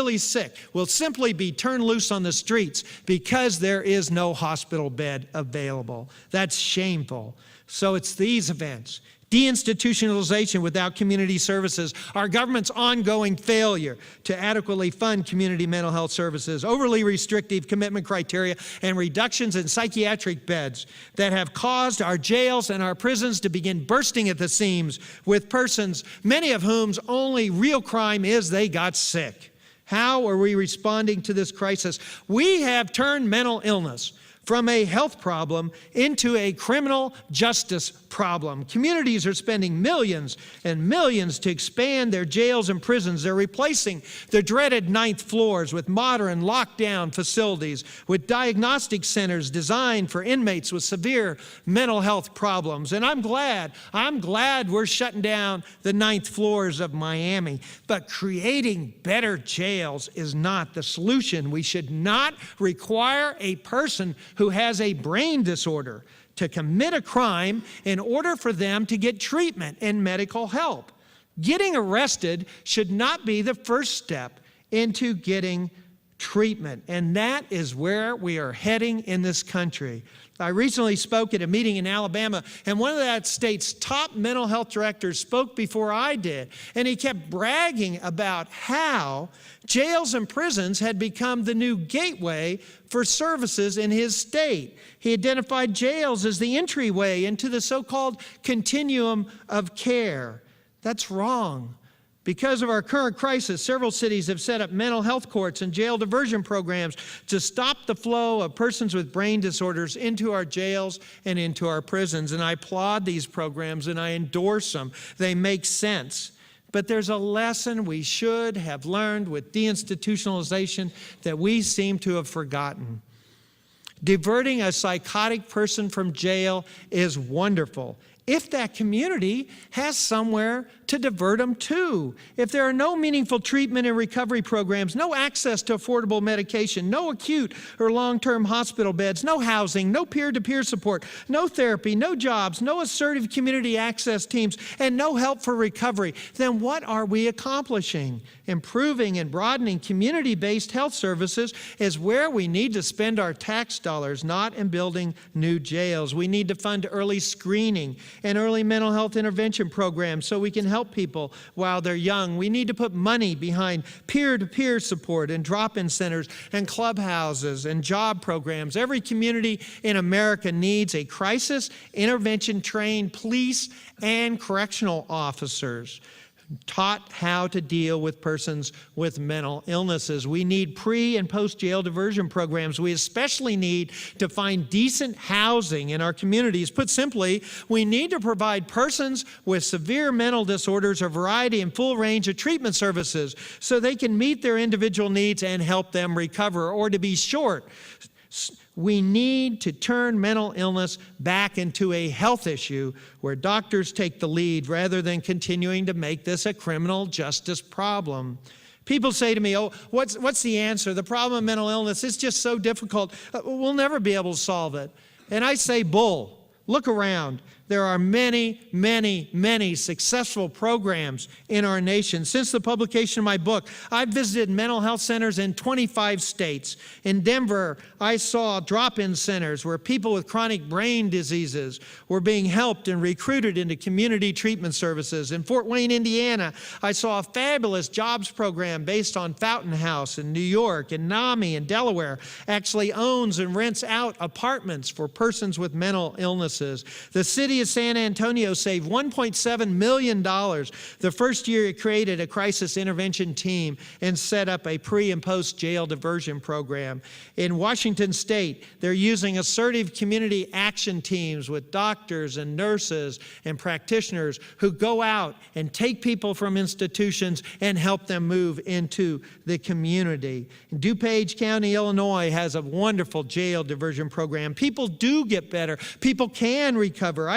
really sick will simply be turned loose on the streets because there is no hospital bed available. That's shameful. So it's these events: deinstitutionalization without community services, our government's ongoing failure to adequately fund community mental health services, overly restrictive commitment criteria, and reductions in psychiatric beds that have caused our jails and our prisons to begin bursting at the seams with persons, many of whom's only real crime is they got sick. How are we responding to this crisis? We have turned mental illness from a health problem into a criminal justice problem. Communities are spending millions and millions to expand their jails and prisons. They're replacing the dreaded 9th floors with modern lockdown facilities, with diagnostic centers designed for inmates with severe mental health problems. And I'm glad we're shutting down the 9th floors of Miami. But creating better jails is not the solution. We should not require a person who has a brain disorder to commit a crime in order for them to get treatment and medical help. Getting arrested should not be the first step into getting treatment, and that is where we are heading in this country. I recently spoke at a meeting in Alabama, and one of that state's top mental health directors spoke before I did, and he kept bragging about how jails and prisons had become the new gateway for services in his state. He identified jails as the entryway into the so-called continuum of care. That's wrong. Because of our current crisis, several cities have set up mental health courts and jail diversion programs to stop the flow of persons with brain disorders into our jails and into our prisons. And I applaud these programs and I endorse them. They make sense. But there's a lesson we should have learned with deinstitutionalization that we seem to have forgotten. Diverting a psychotic person from jail is wonderful if that community has somewhere to divert them to. If there are no meaningful treatment and recovery programs, no access to affordable medication, no acute or long-term hospital beds, no housing, no peer-to-peer support, no therapy, no jobs, no assertive community access teams, and no help for recovery, then what are we accomplishing? Improving and broadening community-based health services is where we need to spend our tax dollars, not in building new jails. We need to fund early screening and early mental health intervention programs so we can help people while they're young. We need to put money behind peer-to-peer support and drop-in centers and clubhouses and job programs. Every community in America needs a crisis intervention-trained police and correctional officers taught how to deal with persons with mental illnesses. We need pre- and post-jail diversion programs. We especially need to find decent housing in our communities. Put simply, we need to provide persons with severe mental disorders a variety and full range of treatment services so they can meet their individual needs and help them recover. Or to be short, we need to turn mental illness back into a health issue where doctors take the lead rather than continuing to make this a criminal justice problem. People say to me, oh, what's the answer? The problem of mental illness is just so difficult. We'll never be able to solve it. And I say, bull. Look around. There are many, many, many successful programs in our nation. Since the publication of my book, I've visited mental health centers in 25 states. In Denver, I saw drop-in centers where people with chronic brain diseases were being helped and recruited into community treatment services. In Fort Wayne, Indiana, I saw a fabulous jobs program based on Fountain House in New York, and NAMI in Delaware actually owns and rents out apartments for persons with mental illnesses. The city of San Antonio saved $1.7 million the first year it created a crisis intervention team and set up a pre- and post-jail diversion program. In Washington State, they're using assertive community action teams with doctors and nurses and practitioners who go out and take people from institutions and help them move into the community. DuPage County, Illinois has a wonderful jail diversion program. People do get better. People can recover.